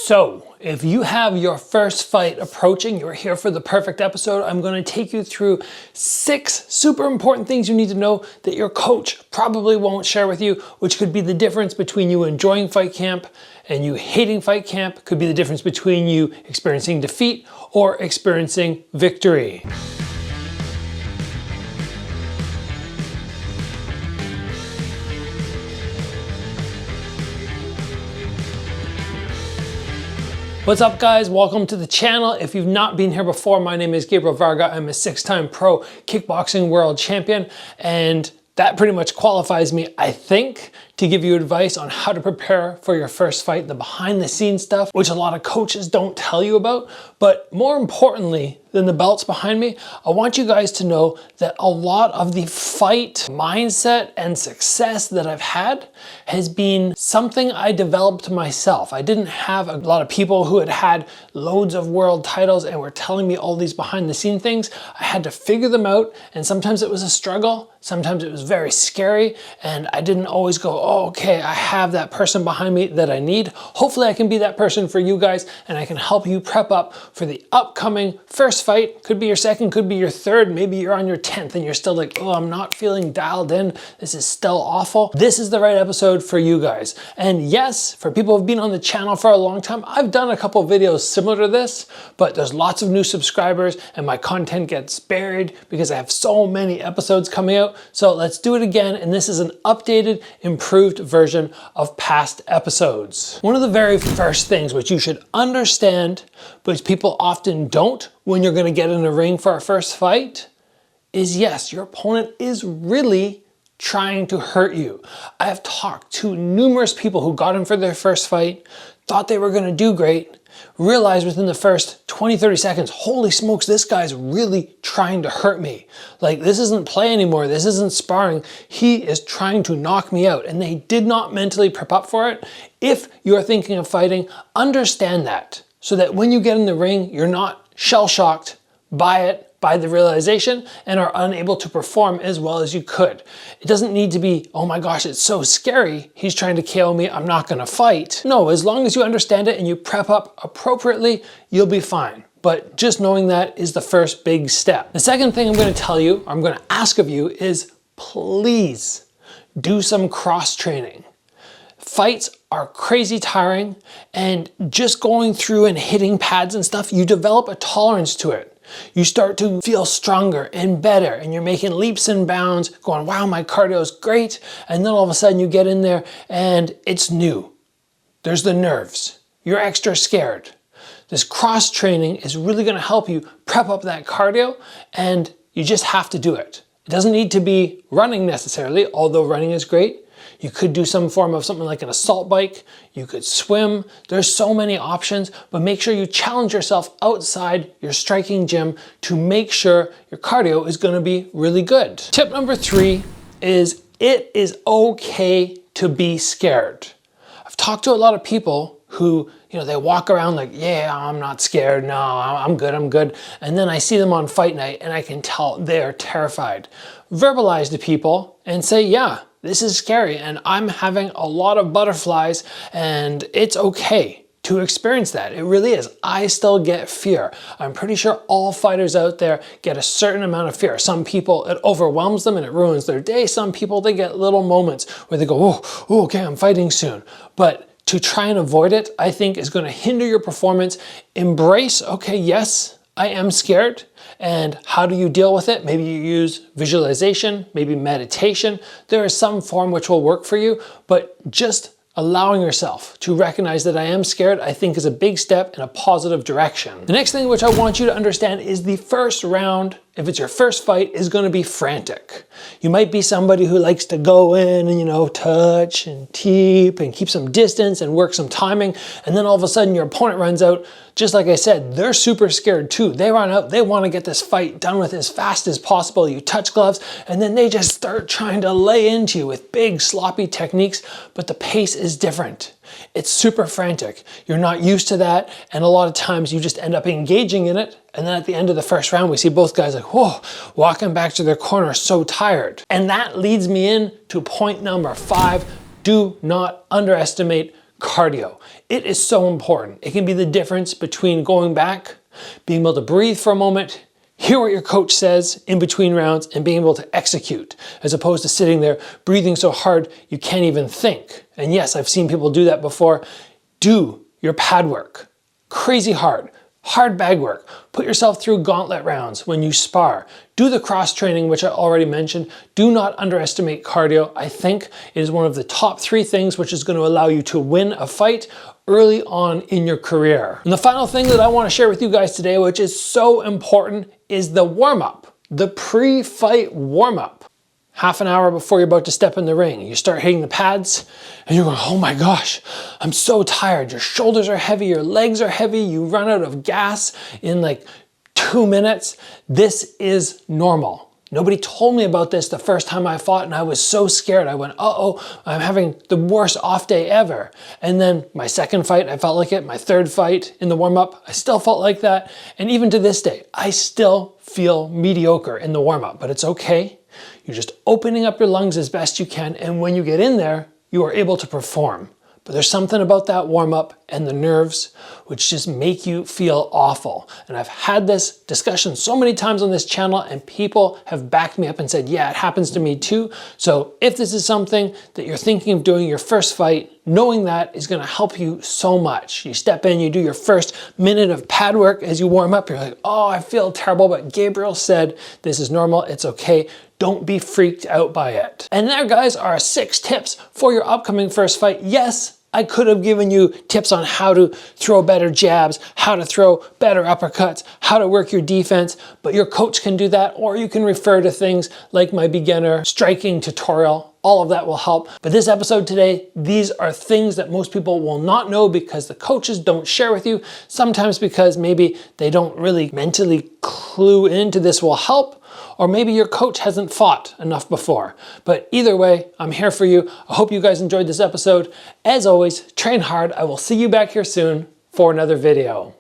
So, if you have your first fight approaching, you're here for the perfect episode. I'm going to take you through 6 super important things you need to know that your coach probably won't share with you, which could be the difference between you enjoying fight camp and you hating fight camp, could be the difference between you experiencing defeat or experiencing victory. What's up guys, welcome to the channel. If you've not been here before, my name is Gabriel Varga. I'm a 6-time pro kickboxing world champion, and that pretty much qualifies me, I think, to give you advice on how to prepare for your first fight, the behind the scenes stuff, which a lot of coaches don't tell you about. But more importantly than the belts behind me, I want you guys to know that a lot of the fight mindset and success that I've had has been something I developed myself. I didn't have a lot of people who had had loads of world titles and were telling me all these behind the scene things. I had to figure them out, and sometimes it was a struggle, sometimes it was very scary, and I didn't always go, oh, okay, I have that person behind me that I need. Hopefully I can be that person for you guys, and I can help you prep up for the upcoming first fight. Could be your second, could be your third, maybe you're on your 10th and you're still like, oh, I'm not feeling dialed in, this is still awful. This is the right episode for you guys. And yes, for people who've been on the channel for a long time, I've done a couple videos similar to this, but there's lots of new subscribers and my content gets buried because I have so many episodes coming out. So let's do it again, and this is an updated, improved version of past episodes. One of the very first things which you should understand, but people often don't when you're gonna get in a ring for our first fight, is yes, your opponent is really trying to hurt you. I have talked to numerous people who got in for their first fight, thought they were gonna do great, realized within the first 20-30 seconds, holy smokes, this guy's really trying to hurt me. Like, this isn't play anymore, this isn't sparring, he is trying to knock me out, and they did not mentally prep up for it. If you're thinking of fighting, understand that, so that when you get in the ring, you're not shell-shocked by it, by the realization, and are unable to perform as well as you could. It doesn't need to be, oh my gosh, it's so scary, he's trying to KO me, I'm not gonna fight. No, as long as you understand it and you prep up appropriately, you'll be fine. But just knowing that is the first big step. The second thing I'm gonna tell you, I'm gonna ask of you, is please do some cross training. Fights are crazy tiring, and just going through and hitting pads and stuff, you develop a tolerance to it. You start to feel stronger and better, and you're making leaps and bounds, going, wow, my cardio is great. And then all of a sudden you get in there and it's new. There's the nerves. You're extra scared. This cross training is really gonna help you prep up that cardio, and you just have to do it. It doesn't need to be running necessarily, although running is great. You could do some form of something like an assault bike. You could swim. There's so many options, but make sure you challenge yourself outside your striking gym to make sure your cardio is gonna be really good. Tip number 3 is it is okay to be scared. I've talked to a lot of people who, they walk around like, yeah, I'm not scared, no, I'm good, I'm good. And then I see them on fight night and I can tell they're terrified. Verbalize to people and say, yeah, this is scary and I'm having a lot of butterflies, and it's okay to experience that. It really is. I still get fear. I'm pretty sure all fighters out there get a certain amount of fear. Some people, it overwhelms them and it ruins their day. Some people, they get little moments where they go, oh, okay, I'm fighting soon. But to try and avoid it, I think is going to hinder your performance. Embrace, okay, yes, I am scared. And how do you deal with it? Maybe you use visualization, maybe meditation. There is some form which will work for you, but just allowing yourself to recognize that I am scared, I think, is a big step in a positive direction. The next thing which I want you to understand is the first round, if it's your first fight, is gonna be frantic. You might be somebody who likes to go in and, touch and teep and keep some distance and work some timing, and then all of a sudden your opponent runs out. Just like I said, they're super scared too. They run out, they wanna get this fight done with as fast as possible. You touch gloves, and then they just start trying to lay into you with big sloppy techniques, but the pace is different. It's super frantic. You're not used to that, and a lot of times you just end up engaging in it, and then at the end of the first round, we see both guys like, whoa, walking back to their corner so tired. And that leads me in to point number 5. Do not underestimate cardio. It is so important. It can be the difference between going back, being able to breathe for a moment, hear what your coach says in between rounds, and being able to execute, as opposed to sitting there breathing so hard you can't even think. And yes, I've seen people do that before. Do your pad work. Crazy hard. Hard bag work. Put yourself through gauntlet rounds when you spar. Do the cross training, which I already mentioned. Do not underestimate cardio. I think it is one of the top 3 things which is going to allow you to win a fight early on in your career. And the final thing that I want to share with you guys today, which is so important, is the warm-up. The pre-fight warm-up. Half an hour before you're about to step in the ring, you start hitting the pads and you're going, oh my gosh, I'm so tired. Your shoulders are heavy, your legs are heavy, you run out of gas in like 2 minutes. This is normal. Nobody told me about this the first time I fought and I was so scared. I went, uh-oh, I'm having the worst off day ever. And then my second fight, I felt like it. My third fight in the warm-up, I still felt like that. And even to this day, I still feel mediocre in the warm-up, but it's okay. You're just opening up your lungs as best you can, and when you get in there, you are able to perform. But there's something about that warm-up and the nerves which just make you feel awful. And I've had this discussion so many times on this channel, and people have backed me up and said, yeah, it happens to me too. So if this is something that you're thinking of doing your first fight, knowing that is gonna help you so much. You step in, you do your first minute of pad work as you warm up, you're like, oh, I feel terrible, but Gabriel said this is normal, it's okay. Don't be freaked out by it. And there, guys, are 6 tips for your upcoming first fight. Yes, I could have given you tips on how to throw better jabs, how to throw better uppercuts, how to work your defense, but your coach can do that, or you can refer to things like my beginner striking tutorial. All of that will help. But this episode today, these are things that most people will not know because the coaches don't share with you, sometimes because maybe they don't really mentally clue into this will help, or maybe your coach hasn't fought enough before. But either way, I'm here for you. I hope you guys enjoyed this episode. As always, train hard. I will see you back here soon for another video.